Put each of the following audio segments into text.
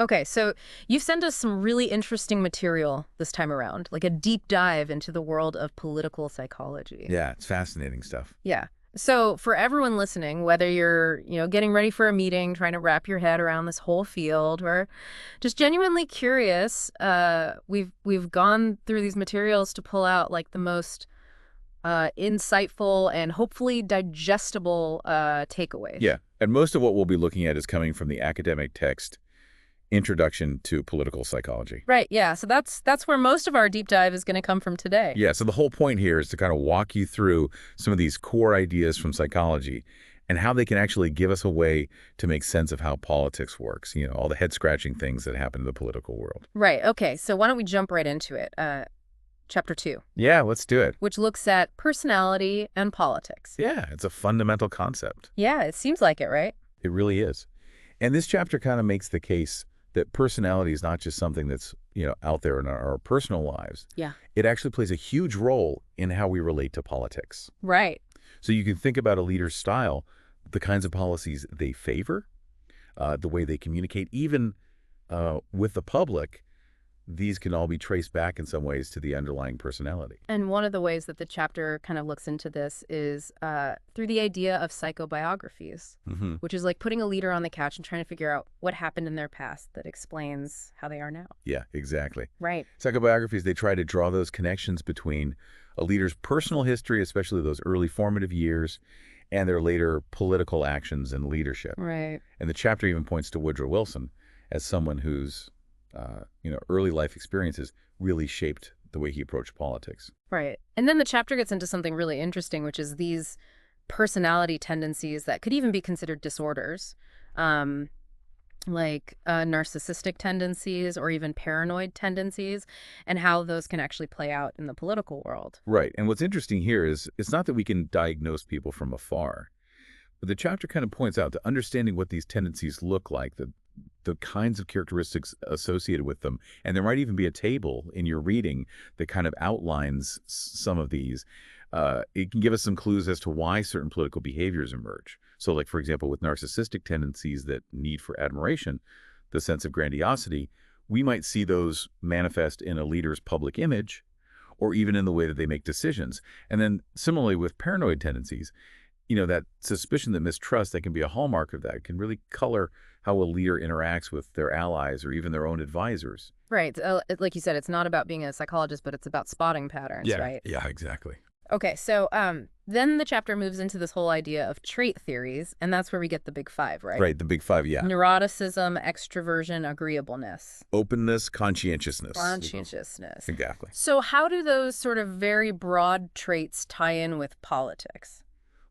Okay, so you've sent us some really interesting material this time around, like a deep dive into the world of political psychology. Yeah, it's fascinating stuff. Yeah. So for everyone listening, whether you're, getting ready for a meeting, trying to wrap your head around this whole field, or just genuinely curious, we've gone through these materials to pull out like the most insightful and hopefully digestible takeaways. Yeah, and most of what we'll be looking at is coming from the academic text Introduction to Political Psychology. Right. Yeah. So that's where most of our deep dive is going to come from today. Yeah, so the whole point here is to kind of walk you through some of these core ideas from psychology and how they can actually give us a way to make sense of how politics works, all the head-scratching things that happen in the political world. Right. Okay. So why don't we jump right into it? Chapter 2, Yeah, let's do it. which looks at personality and politics. Yeah, it's a fundamental concept. Yeah, it seems like it, right? It really is. And this chapter kind of makes the case that personality is not just something that's, out there in our personal lives. Yeah. It actually plays a huge role in how we relate to politics. Right. So you can think about a leader's style, the kinds of policies they favor, the way they communicate, even with the public. These can all be traced back in some ways to the underlying personality. And one of the ways that the chapter kind of looks into this is through the idea of psychobiographies, which is like putting a leader on the couch and trying to figure out what happened in their past that explains how they are now. Yeah, exactly. Right. Psychobiographies, they try to draw those connections between a leader's personal history, especially those early formative years, and their later political actions and leadership. Right. And the chapter even points to Woodrow Wilson as someone whose early life experiences really shaped the way he approached politics. Right. And then the chapter gets into something really interesting, which is these personality tendencies that could even be considered disorders, like narcissistic tendencies or even paranoid tendencies, and how those can actually play out in the political world. Right. And what's interesting here is it's not that we can diagnose people from afar, but the chapter kind of points out that understanding what these tendencies look like, the kinds of characteristics associated with them, and there might even be a table in your reading that kind of outlines some of these. It can give us some clues as to why certain political behaviors emerge. So like, for example, with narcissistic tendencies that need for admiration, the sense of grandiosity, we might see those manifest in a leader's public image or even in the way that they make decisions. And then similarly with paranoid tendencies, that suspicion, that mistrust, that can be a hallmark of that, can really color how a leader interacts with their allies or even their own advisors. Right. Like you said, it's not about being a psychologist, but it's about spotting patterns, right? Yeah, exactly. Okay, so then the chapter moves into this whole idea of trait theories, and that's where we get the big five, right? Right, the big five, yeah. Neuroticism, extroversion, agreeableness. Openness, conscientiousness. Conscientiousness. Exactly. So how do those sort of very broad traits tie in with politics?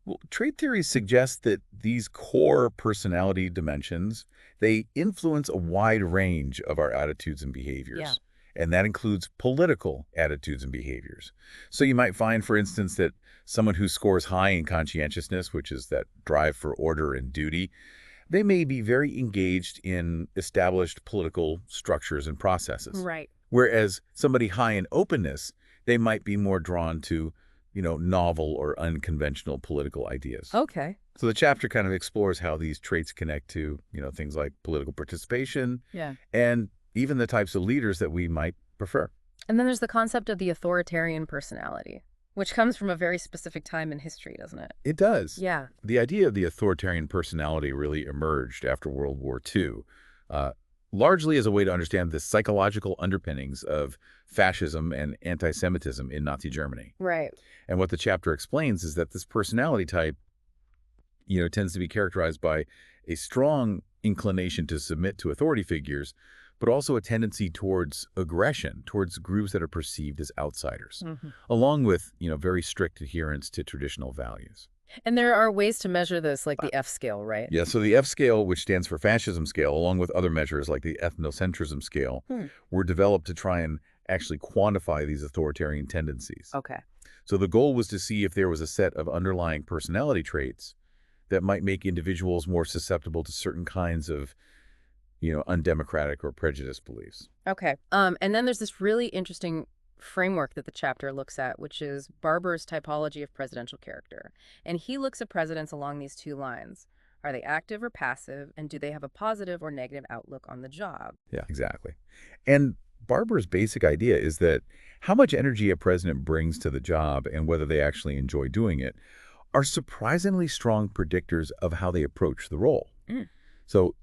Well, trait theories suggest that these core personality dimensions, they influence a wide range of our attitudes and behaviors. Yeah. And that includes political attitudes and behaviors. So you might find, for instance, that someone who scores high in conscientiousness, which is that drive for order and duty, they may be very engaged in established political structures and processes. Right. Whereas somebody high in openness, they might be more drawn to novel or unconventional political ideas. Okay. So the chapter kind of explores how these traits connect to, things like political participation Yeah. and even the types of leaders that we might prefer. And then there's the concept of the authoritarian personality, which comes from a very specific time in history, doesn't it? It does. Yeah. The idea of the authoritarian personality really emerged after World War II, largely as a way to understand the psychological underpinnings of fascism and anti-Semitism in Nazi Germany. Right. And what the chapter explains is that this personality type, tends to be characterized by a strong inclination to submit to authority figures, but also a tendency towards aggression, towards groups that are perceived as outsiders, along with, very strict adherence to traditional values. And there are ways to measure this, like the F scale, right? Yeah, so the F scale, which stands for fascism scale, along with other measures like the ethnocentrism scale, were developed to try and actually quantify these authoritarian tendencies. Okay. So the goal was to see if there was a set of underlying personality traits that might make individuals more susceptible to certain kinds of, undemocratic or prejudiced beliefs. Okay. And then there's this really interesting framework that the chapter looks at, which is Barber's typology of presidential character. And he looks at presidents along these two lines, Are they active or passive? And do they have a positive or negative outlook on the job? Yeah, exactly. And Barber's basic idea is that how much energy a president brings to the job and whether they actually enjoy doing it are surprisingly strong predictors of how they approach the role. Mm, So,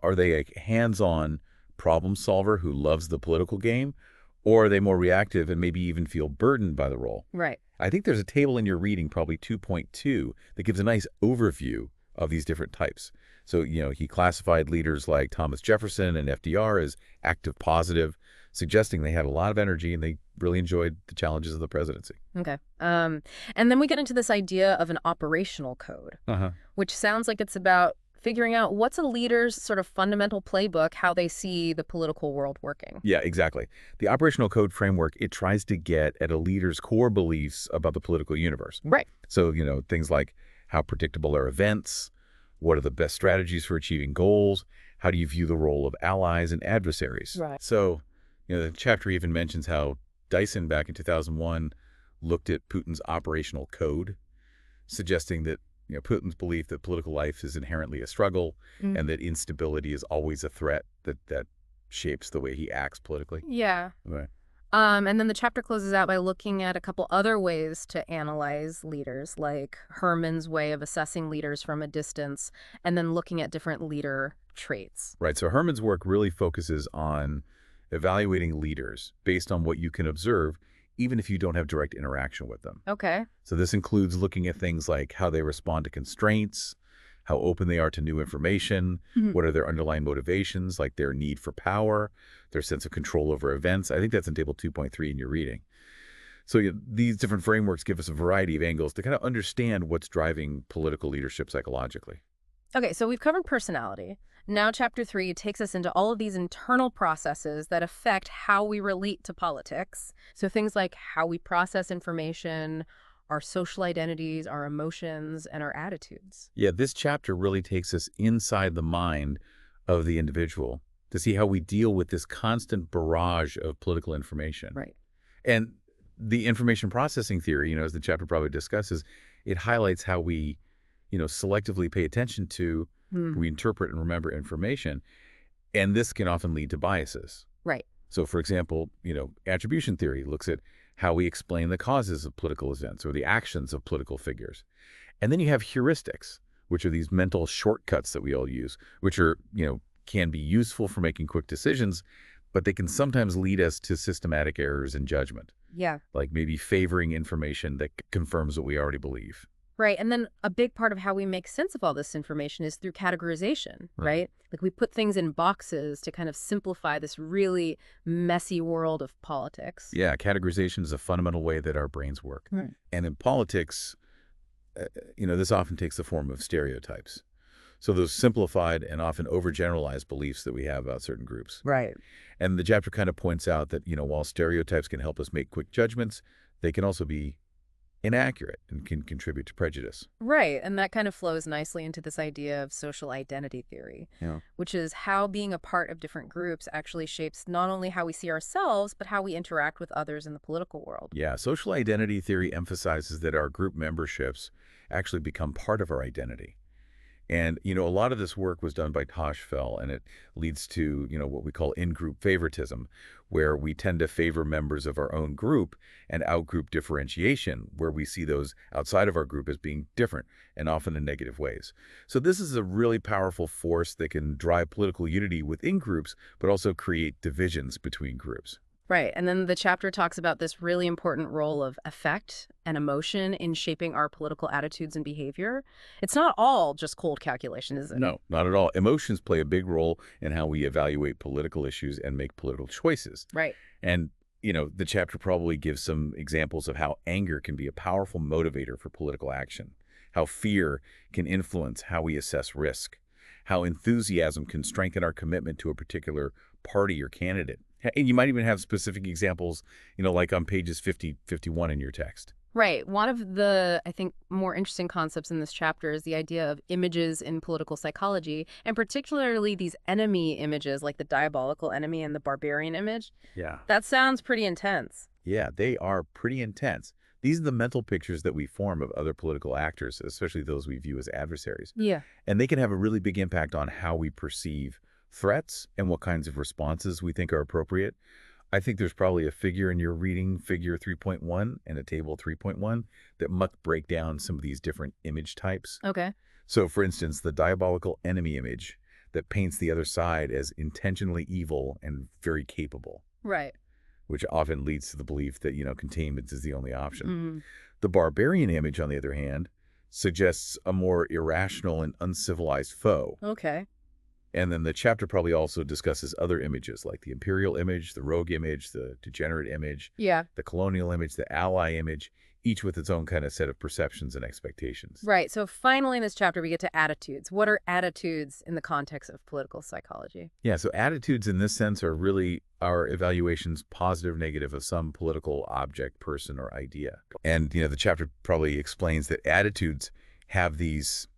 are they a hands-on problem solver who loves the political game, or are they more reactive and maybe even feel burdened by the role? right. I think there's a table in your reading, probably 2.2, that gives a nice overview of these different types. So, he classified leaders like Thomas Jefferson and FDR as active positive, suggesting they had a lot of energy and they really enjoyed the challenges of the presidency. Okay. And then we get into this idea of an operational code, Uh-huh. which sounds like it's about figuring out what's a leader's sort of fundamental playbook, how they see the political world working. Yeah, exactly. The operational code framework, it tries to get at a leader's core beliefs about the political universe. Right. So, things like how predictable are events, what are the best strategies for achieving goals, how do you view the role of allies and adversaries. Right. So, the chapter even mentions how Dyson back in 2001 looked at Putin's operational code, suggesting that Putin's belief that political life is inherently a struggle Mm. and that instability is always a threat that shapes the way he acts politically. Yeah. Right. And then the chapter closes out by looking at a couple other ways to analyze leaders, like Herman's way of assessing leaders from a distance, and then looking at different leader traits. Right. So Herman's work really focuses on evaluating leaders based on what you can observe, even if you don't have direct interaction with them. Okay. So this includes looking at things like how they respond to constraints, how open they are to new information, Mhm. what are their underlying motivations, like their need for power, their sense of control over events. I think that's in table 2.3 in your reading. So these different frameworks give us a variety of angles to kind of understand what's driving political leadership psychologically. Okay, so we've covered personality. Now, chapter 3 takes us into all of these internal processes that affect how we relate to politics. So things like how we process information, our social identities, our emotions, and our attitudes. Yeah, this chapter really takes us inside the mind of the individual to see how we deal with this constant barrage of political information. Right. And the information processing theory, as the chapter probably discusses, it highlights how we, selectively pay attention to, Hmm. we interpret and remember information. And this can often lead to biases. Right. So, for example, attribution theory looks at how we explain the causes of political events or the actions of political figures. And then you have heuristics, which are these mental shortcuts that we all use, which are, can be useful for making quick decisions, but they can sometimes lead us to systematic errors in judgment, Yeah. like maybe favoring information that confirms what we already believe. Right. And then a big part of how we make sense of all this information is through categorization, right? Like we put things in boxes to kind of simplify this really messy world of politics. Yeah, categorization is a fundamental way that our brains work. Right. And in politics, this often takes the form of stereotypes. So those simplified and often overgeneralized beliefs that we have about certain groups. Right. And the chapter kind of points out that, while stereotypes can help us make quick judgments, they can also be inaccurate and can contribute to prejudice. Right. And that kind of flows nicely into this idea of social identity theory, Yeah. which is how being a part of different groups actually shapes not only how we see ourselves, but how we interact with others in the political world. Yeah, social identity theory emphasizes that our group memberships actually become part of our identity. And, a lot of this work was done by Tosh Fell, and it leads to, what we call in-group favoritism, where we tend to favor members of our own group, and out-group differentiation, where we see those outside of our group as being different and often in negative ways. So this is a really powerful force that can drive political unity within groups, but also create divisions between groups. Right. And then the chapter talks about this really important role of affect and emotion in shaping our political attitudes and behavior. It's not all just cold calculation, is it? No, not at all. Emotions play a big role in how we evaluate political issues and make political choices. Right. And, the chapter probably gives some examples of how anger can be a powerful motivator for political action, how fear can influence how we assess risk, how enthusiasm can strengthen our commitment to a particular party or candidate. And you might even have specific examples, like on pages 50, 51 in your text. Right. One of the, I think, more interesting concepts in this chapter is the idea of images in political psychology, and particularly these enemy images like the diabolical enemy and the barbarian image. Yeah. That sounds pretty intense. Yeah, they are pretty intense. These are the mental pictures that we form of other political actors, especially those we view as adversaries. Yeah. And they can have a really big impact on how we perceive threats and what kinds of responses we think are appropriate. I think there's probably a figure in your reading, figure 3.1 and a table 3.1, that might break down some of these different image types. Okay. So, for instance, the diabolical enemy image that paints the other side as intentionally evil and very capable, Right. which often leads to the belief that, containment is the only option. Mm. The barbarian image, on the other hand, suggests a more irrational and uncivilized foe. Okay. And then the chapter probably also discusses other images like the imperial image, the rogue image, the degenerate image, Yeah. the colonial image, the ally image, each with its own kind of set of perceptions and expectations. Right. So finally in this chapter, we get to attitudes. What are attitudes in the context of political psychology? Yeah, so attitudes in this sense are really our evaluations, positive, negative, of some political object, person, or idea. And, the chapter probably explains that attitudes have these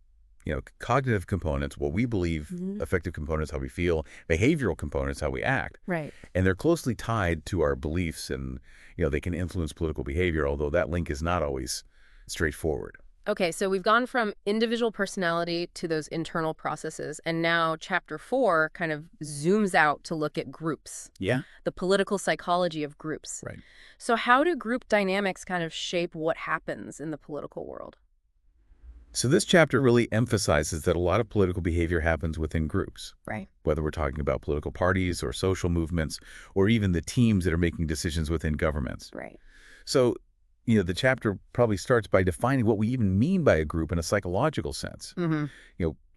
cognitive components, what we believe, affective components, how we feel, behavioral components, how we act. Right. And they're closely tied to our beliefs, and, they can influence political behavior, although that link is not always straightforward. Okay, so we've gone from individual personality to those internal processes, and now chapter 4 kind of zooms out to look at groups, Yeah. the political psychology of groups. Right. So how do group dynamics kind of shape what happens in the political world? So this chapter really emphasizes that a lot of political behavior happens within groups, Right. whether we're talking about political parties or social movements, or even the teams that are making decisions within governments. Right. So, the chapter probably starts by defining what we even mean by a group in a psychological sense, Mm-hmm.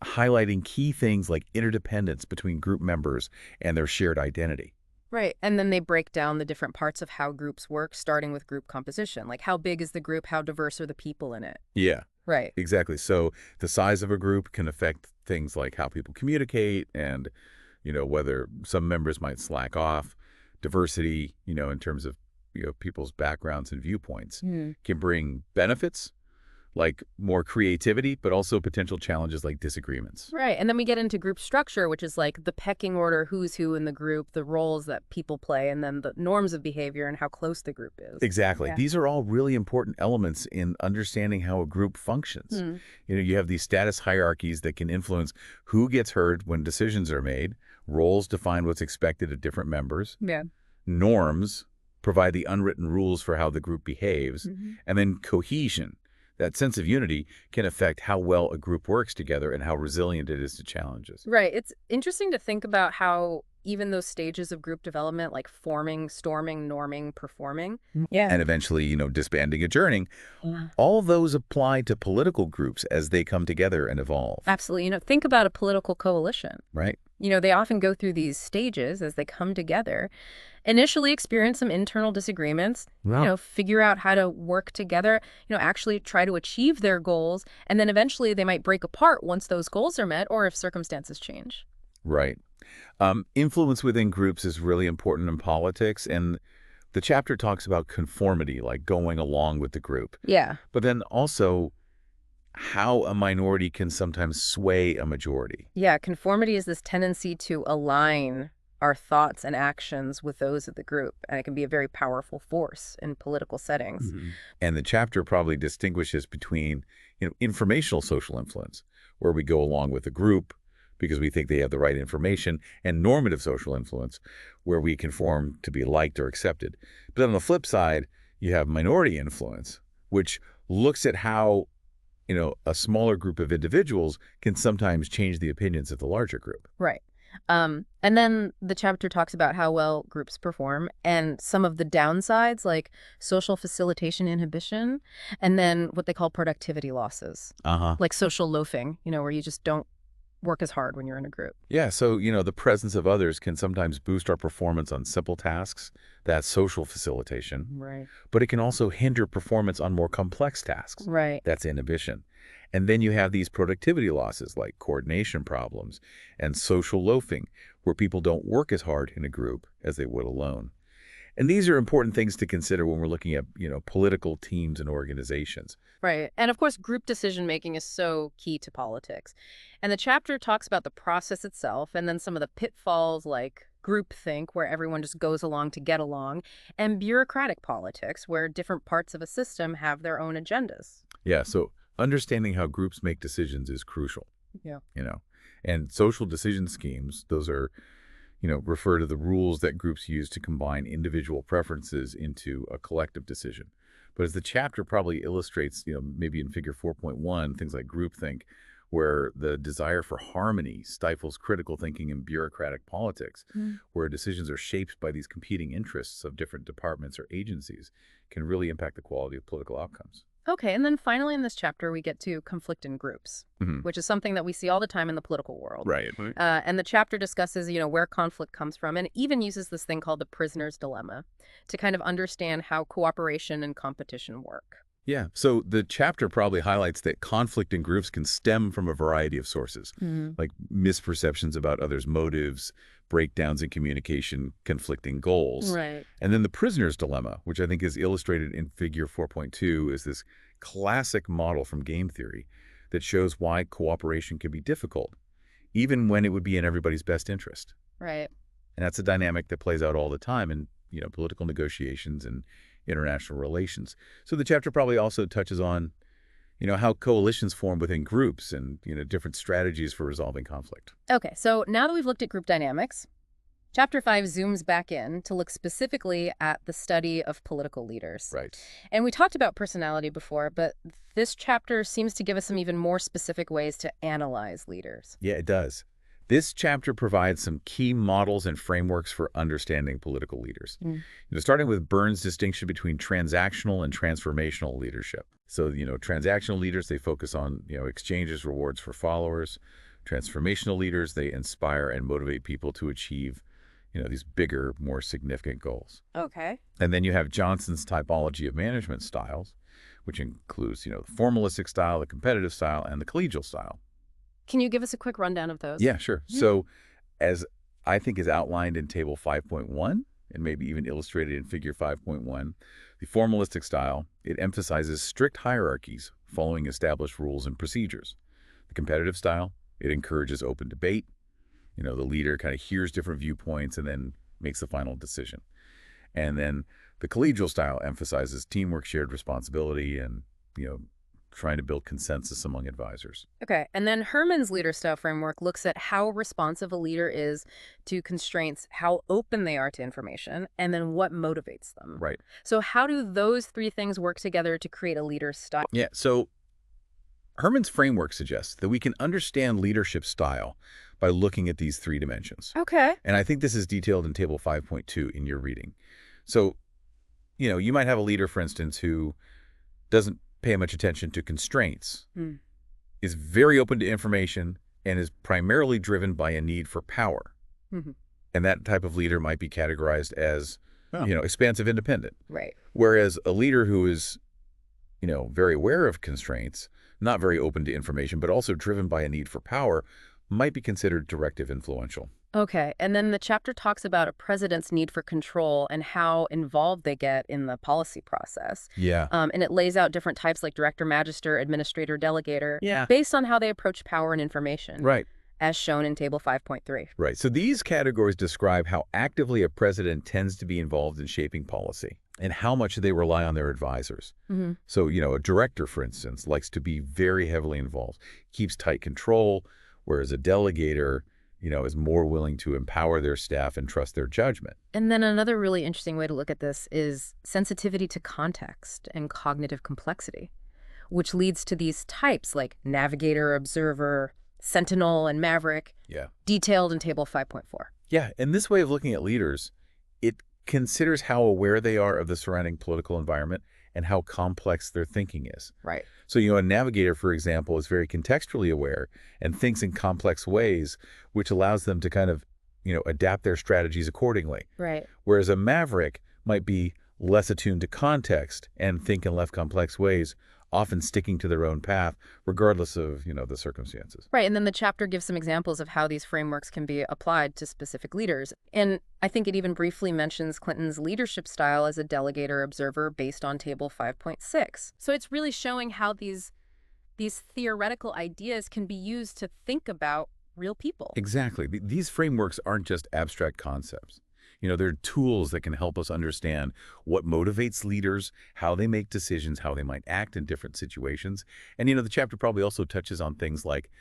highlighting key things like interdependence between group members and their shared identity. Right. And then they break down the different parts of how groups work, starting with group composition. Like how big is the group? How diverse are the people in it? Yeah, Right. exactly. So the size of a group can affect things like how people communicate and, whether some members might slack off. Diversity, in terms of, people's backgrounds and viewpoints can bring benefits like more creativity, but also potential challenges like disagreements. Right. And then we get into group structure, which is like the pecking order, who's who in the group, the roles that people play, and then the norms of behavior and how close the group is. Exactly. Yeah. These are all really important elements in understanding how a group functions. You have these status hierarchies that can influence who gets heard when decisions are made. Roles define what's expected of different members. Yeah. Norms provide the unwritten rules for how the group behaves. And then cohesion, that sense of unity, can affect how well a group works together and how resilient it is to challenges. Right. It's interesting to think about how even those stages of group development, like forming, storming, norming, performing. Yeah. And eventually, disbanding, adjourning, Yeah. all those apply to political groups as they come together and evolve. Absolutely. Think about a political coalition. Right? They often go through these stages as they come together, initially experience some internal disagreements, figure out how to work together, actually try to achieve their goals. And then eventually they might break apart once those goals are met or if circumstances change. Right. Influence within groups is really important in politics, and the chapter talks about conformity, like going along with the group. Yeah. But then also how a minority can sometimes sway a majority. Yeah. Conformity is this tendency to align our thoughts and actions with those of the group. And it can be a very powerful force in political settings. And the chapter probably distinguishes between, informational social influence, where we go along with the group because we think they have the right information, and normative social influence, where we conform to be liked or accepted. But on the flip side, you have minority influence, which looks at how, a smaller group of individuals can sometimes change the opinions of the larger group. Right. And then the chapter talks about how well groups perform and some of the downsides, like social facilitation inhibition, and then what they call productivity losses, like social loafing, where you just don't work as hard when you're in a group. Yeah, so, the presence of others can sometimes boost our performance on simple tasks. That's social facilitation. Right. But it can also hinder performance on more complex tasks. Right. That's inhibition. And then you have these productivity losses like coordination problems and social loafing, where people don't work as hard in a group as they would alone. And these are important things to consider when we're looking at, political teams and organizations. Right. And of course, group decision making is so key to politics. And the chapter talks about the process itself and then some of the pitfalls like groupthink, where everyone just goes along to get along, and bureaucratic politics, where different parts of a system have their own agendas. Yeah, so understanding how groups make decisions is crucial, Yeah. you know. And social decision schemes, those are, refer to the rules that groups use to combine individual preferences into a collective decision. But as the chapter probably illustrates, maybe in figure 4.1, things like groupthink, where the desire for harmony stifles critical thinking in bureaucratic politics, where decisions are shaped by these competing interests of different departments or agencies, can really impact the quality of political outcomes. Okay, and then finally in this chapter, we get to conflict in groups, Hmm. which is something that we see all the time in the political world. Right. And the chapter discusses, where conflict comes from, and even uses this thing called the prisoner's dilemma to kind of understand how cooperation and competition work. Yeah. So the chapter probably highlights that conflict in groups can stem from a variety of sources, like misperceptions about others' motives, breakdowns in communication, conflicting goals. Right. And then the prisoner's dilemma, which I think is illustrated in figure 4.2, is this classic model from game theory that shows why cooperation can be difficult, even when it would be in everybody's best interest. Right. And that's a dynamic that plays out all the time in, political negotiations and international relations. So the chapter probably also touches on, how coalitions form within groups and, different strategies for resolving conflict. Okay, so now that we've looked at group dynamics, Chapter 5 zooms back in to look specifically at the study of political leaders. Right. And we talked about personality before, but this chapter seems to give us some even more specific ways to analyze leaders. Yeah, it does. This chapter provides some key models and frameworks for understanding political leaders. Starting with Burns' distinction between transactional and transformational leadership. So, transactional leaders, they focus on, exchanges, rewards for followers. Transformational leaders, they inspire and motivate people to achieve, these bigger, more significant goals. Okay. And then you have Johnson's typology of management styles, which includes, the formalistic style, the competitive style, and the collegial style. Can you give us a quick rundown of those? Yeah, sure. So as I think is outlined in table 5.1 and maybe even illustrated in figure 5.1, the formalistic style, it emphasizes strict hierarchies following established rules and procedures. The competitive style, it encourages open debate. The leader kind of hears different viewpoints and then makes the final decision. And then the collegial style emphasizes teamwork, shared responsibility, and, trying to build consensus among advisors. Okay, and then Herman's leader style framework looks at how responsive a leader is to constraints, how open they are to information, and then what motivates them. Right. So how do those three things work together to create a leader's style? Yeah, so Herman's framework suggests that we can understand leadership style by looking at these three dimensions. Okay. And I think this is detailed in table 5.2 in your reading. So, you might have a leader, for instance, who doesn't pay much attention to constraints, is very open to information, and is primarily driven by a need for power. And that type of leader might be categorized as, expansive independent. Right. Whereas a leader who is, very aware of constraints, not very open to information, but also driven by a need for power, might be considered directive influential. Okay, and then the chapter talks about a president's need for control and how involved they get in the policy process. Yeah. And it lays out different types like director, magister, administrator, delegator, Yeah. based on how they approach power and information, Right. as shown in Table 5.3. Right. So these categories describe how actively a president tends to be involved in shaping policy and how much they rely on their advisors. So, a director, for instance, likes to be very heavily involved, keeps tight control, whereas a delegator, is more willing to empower their staff and trust their judgment. And then another really interesting way to look at this is sensitivity to context and cognitive complexity, which leads to these types like navigator, observer, sentinel, and maverick, Yeah. detailed in Table 5.4. Yeah. And this way of looking at leaders, it considers how aware they are of the surrounding political environment and how complex their thinking is. Right. So, a navigator, for example, is very contextually aware and thinks in complex ways, which allows them to kind of, adapt their strategies accordingly. Right. Whereas a maverick might be less attuned to context and think in less complex ways, often sticking to their own path, regardless of, the circumstances. Right, and then the chapter gives some examples of how these frameworks can be applied to specific leaders. And I think it even briefly mentions Clinton's leadership style as a delegator observer based on Table 5.6. So it's really showing how these theoretical ideas can be used to think about real people. Exactly. These frameworks aren't just abstract concepts. They're tools that can help us understand what motivates leaders, how they make decisions, how they might act in different situations. And, the chapter probably also touches on things like,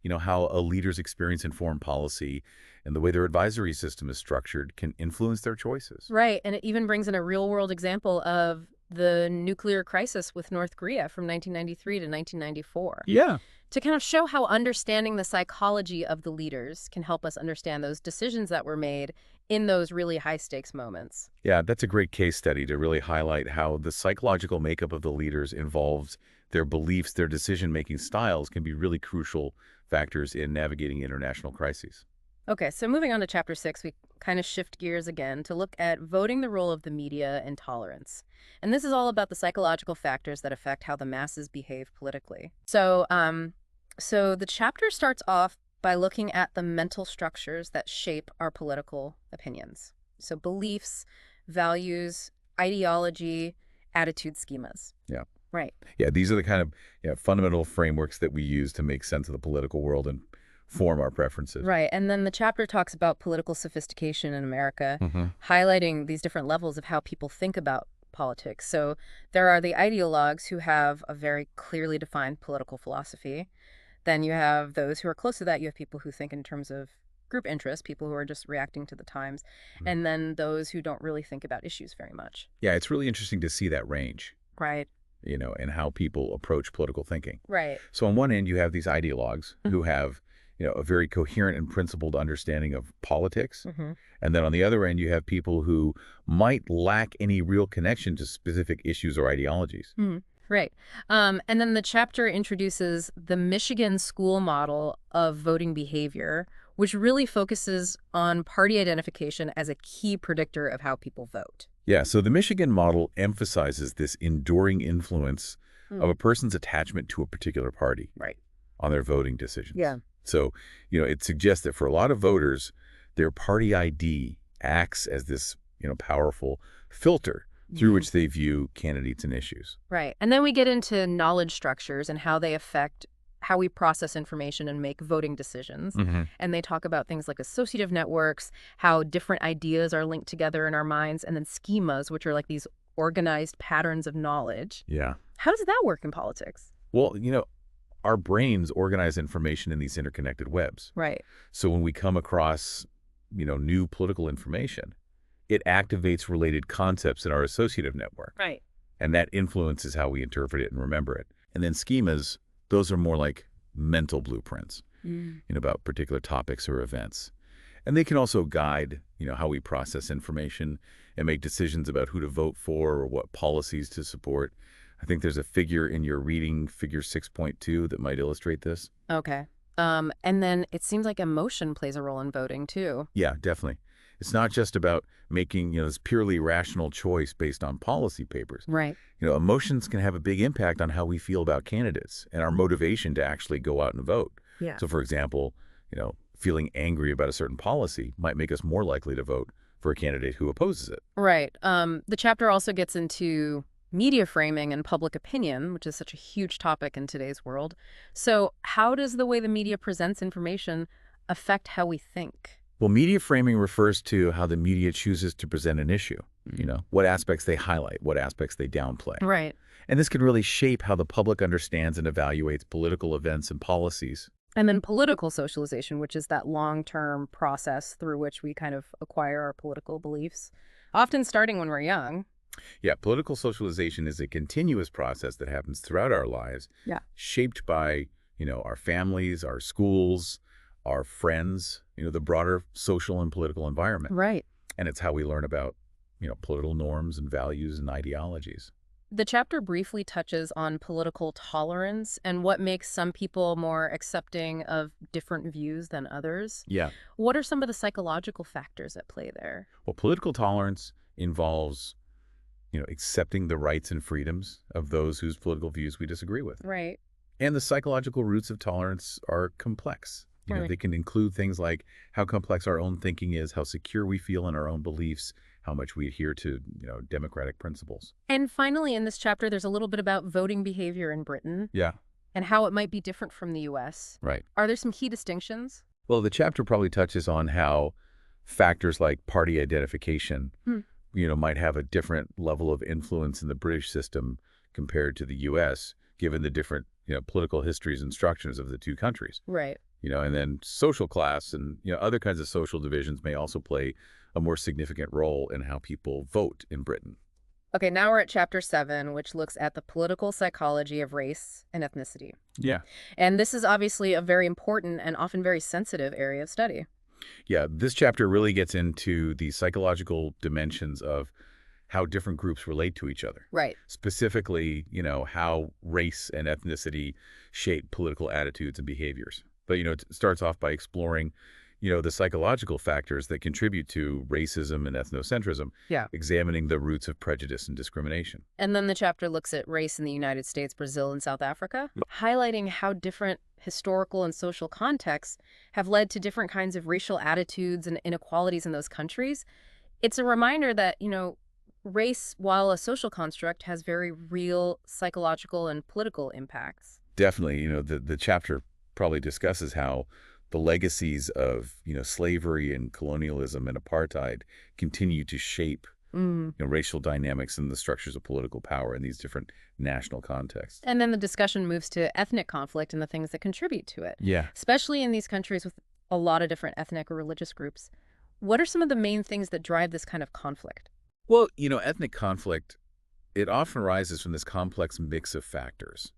how a leader's experience in foreign policy and the way their advisory system is structured can influence their choices. Right. And it even brings in a real-world example of the nuclear crisis with North Korea from 1993 to 1994. Yeah. To kind of show how understanding the psychology of the leaders can help us understand those decisions that were made in those really high-stakes moments. Yeah, that's a great case study to really highlight how the psychological makeup of the leaders involved their beliefs, their decision-making styles can be really crucial factors in navigating international crises. Okay, so moving on to Chapter 6, we kind of shift gears again to look at voting, the role of the media, and tolerance. And this is all about the psychological factors that affect how the masses behave politically. So the chapter starts off by looking at the mental structures that shape our political opinions. So beliefs, values, ideology, attitude schemas. Yeah. Right. Yeah, these are the kind of fundamental frameworks that we use to make sense of the political world and form our preferences. Right. And then the chapter talks about political sophistication in America, Hmm. highlighting these different levels of how people think about politics. So there are the ideologues who have a very clearly defined political philosophy. Then you have those who are close to that. You have people who think in terms of group interest, people who are just reacting to the times, and then those who don't really think about issues very much. Yeah, it's really interesting to see that range, Right. and how people approach political thinking. Right. So on one end, you have these ideologues who have, a very coherent and principled understanding of politics. Mm-hmm. And then on the other end, you have people who might lack any real connection to specific issues or ideologies. Right. And then the chapter introduces the Michigan school model of voting behavior, which really focuses on party identification as a key predictor of how people vote. Yeah, so the Michigan model emphasizes this enduring influence of a person's attachment to a particular party Right. on their voting decisions. Yeah. So, it suggests that for a lot of voters, their party ID acts as this, powerful filter through which they view candidates and issues. Right. And then we get into knowledge structures and how they affect how we process information and make voting decisions. Mm-hmm. And they talk about things like associative networks, how different ideas are linked together in our minds, and then schemas, which are like these organized patterns of knowledge. Yeah. How does that work in politics? Well, our brains organize information in these interconnected webs. Right. So when we come across, new political information, it activates related concepts in our associative network. Right. And that influences how we interpret it and remember it. And then schemas, those are more like mental blueprints, about particular topics or events. And they can also guide, how we process information and make decisions about who to vote for or what policies to support. I think there's a figure in your reading, figure 6.2, that might illustrate this. Okay. And then it seems like emotion plays a role in voting, too. Yeah, definitely. It's not just about making, this purely rational choice based on policy papers. Right. Emotions can have a big impact on how we feel about candidates and our motivation to actually go out and vote. Yeah. So, for example, feeling angry about a certain policy might make us more likely to vote for a candidate who opposes it. Right. The chapter also gets into media framing and public opinion, which is such a huge topic in today's world. So how does the way the media presents information affect how we think? Well, media framing refers to how the media chooses to present an issue, what aspects they highlight, what aspects they downplay. Right. And this can really shape how the public understands and evaluates political events and policies. And then political socialization, which is that long-term process through which we kind of acquire our political beliefs, often starting when we're young. Yeah, political socialization is a continuous process that happens throughout our lives, shaped by, our families, our schools, our friends, the broader social and political environment. Right. And it's how we learn about, political norms and values and ideologies. The chapter briefly touches on political tolerance and what makes some people more accepting of different views than others. Yeah. What are some of the psychological factors at play there? Well, political tolerance involves accepting the rights and freedoms of those whose political views we disagree with. Right. And the psychological roots of tolerance are complex. They can include things like how complex our own thinking is, how secure we feel in our own beliefs, how much we adhere to, democratic principles. And finally, in this chapter, there's a little bit about voting behavior in Britain. Yeah. And how it might be different from the U.S. Right. Are there some key distinctions? Well, the chapter probably touches on how factors like party identification, Hmm. might have a different level of influence in the British system compared to the U.S., given the different, political histories and structures of the two countries. Right. And then social class and, other kinds of social divisions may also play a more significant role in how people vote in Britain. Okay, now we're at chapter 7, which looks at the political psychology of race and ethnicity. Yeah. And this is obviously a very important and often very sensitive area of study. Yeah, this chapter really gets into the psychological dimensions of how different groups relate to each other. Right. Specifically, how race and ethnicity shape political attitudes and behaviors. But, it starts off by exploring, the psychological factors that contribute to racism and ethnocentrism, Yeah. examining the roots of prejudice and discrimination. And then the chapter looks at race in the United States, Brazil, and South Africa, highlighting how different historical and social contexts have led to different kinds of racial attitudes and inequalities in those countries. It's a reminder that, race, while a social construct, has very real psychological and political impacts. Definitely, the chapter probably discusses how the legacies of, slavery and colonialism and apartheid continue to shape, Mm. racial dynamics and the structures of political power in these different national contexts. And then the discussion moves to ethnic conflict and the things that contribute to it, Yeah. especially in these countries with a lot of different ethnic or religious groups. What are some of the main things that drive this kind of conflict? Well, ethnic conflict, it often arises from this complex mix of factors.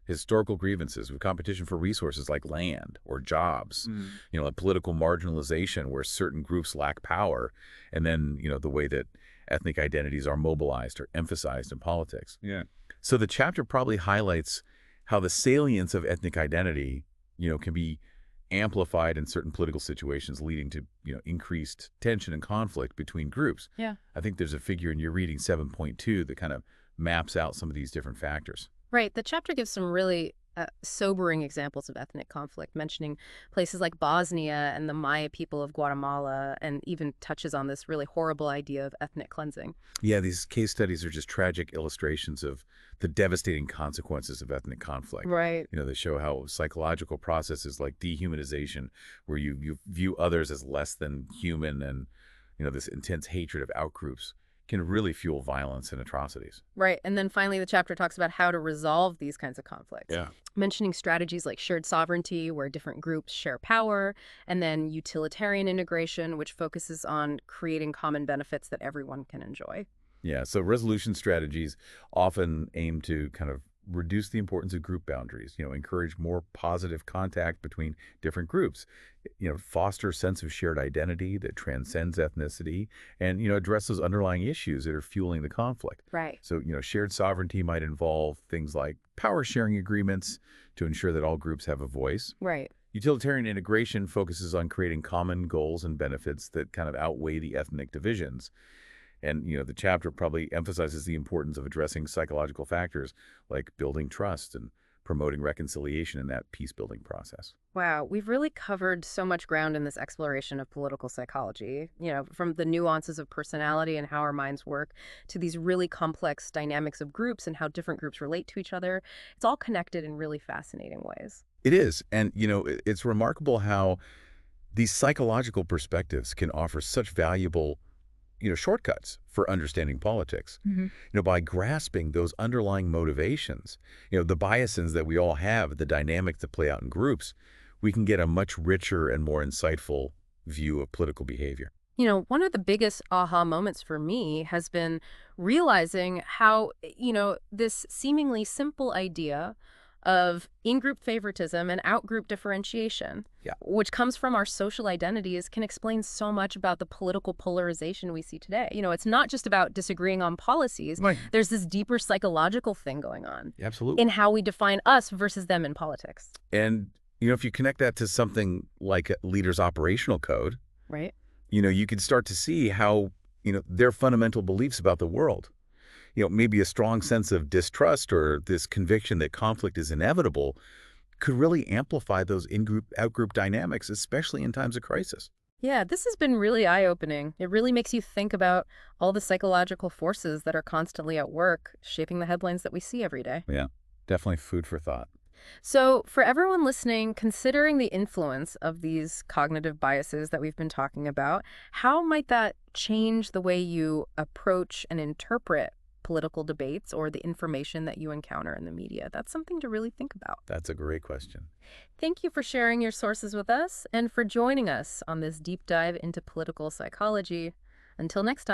Historical grievances with competition for resources like land or jobs, like political marginalization where certain groups lack power, and then, the way that ethnic identities are mobilized or emphasized in politics. Yeah. So the chapter probably highlights how the salience of ethnic identity, can be amplified in certain political situations, leading to, increased tension and conflict between groups. Yeah. I think there's a figure in your reading 7.2 that kind of maps out some of these different factors. Right. The chapter gives some really sobering examples of ethnic conflict, mentioning places like Bosnia and the Maya people of Guatemala, and even touches on this really horrible idea of ethnic cleansing. Yeah, these case studies are just tragic illustrations of the devastating consequences of ethnic conflict. Right. They show how psychological processes like dehumanization, where you view others as less than human, and, this intense hatred of outgroups can really fuel violence and atrocities. Right. And then finally, the chapter talks about how to resolve these kinds of conflicts. Yeah. Mentioning strategies like shared sovereignty, where different groups share power, and then utilitarian integration, which focuses on creating common benefits that everyone can enjoy. Yeah, so resolution strategies often aim to kind of reduce the importance of group boundaries, encourage more positive contact between different groups, foster a sense of shared identity that transcends ethnicity, and, address those underlying issues that are fueling the conflict. Right. So, shared sovereignty might involve things like power sharing agreements to ensure that all groups have a voice. Right. Utilitarian integration focuses on creating common goals and benefits that kind of outweigh the ethnic divisions. And, the chapter probably emphasizes the importance of addressing psychological factors like building trust and promoting reconciliation in that peace-building process. Wow, we've really covered so much ground in this exploration of political psychology, from the nuances of personality and how our minds work to these really complex dynamics of groups and how different groups relate to each other. It's all connected in really fascinating ways. It is. And, it's remarkable how these psychological perspectives can offer such valuable shortcuts for understanding politics. By grasping those underlying motivations, the biases that we all have, the dynamics that play out in groups, we can get a much richer and more insightful view of political behavior. One of the biggest aha moments for me has been realizing how, this seemingly simple idea of in-group favoritism and out-group differentiation, Yeah. which comes from our social identities, can explain so much about the political polarization we see today. It's not just about disagreeing on policies. Right. There's this deeper psychological thing going on Absolutely. in how we define us versus them in politics. And, if you connect that to something like a leader's operational code, Right? you can start to see how, their fundamental beliefs about the world, maybe a strong sense of distrust or this conviction that conflict is inevitable could really amplify those in-group, out-group dynamics, especially in times of crisis. Yeah, this has been really eye-opening. It really makes you think about all the psychological forces that are constantly at work, shaping the headlines that we see every day. Yeah, definitely food for thought. So, for everyone listening, considering the influence of these cognitive biases that we've been talking about, how might that change the way you approach and interpret political debates or the information that you encounter in the media? That's something to really think about. That's a great question. Thank you for sharing your sources with us and for joining us on this deep dive into political psychology. Until next time.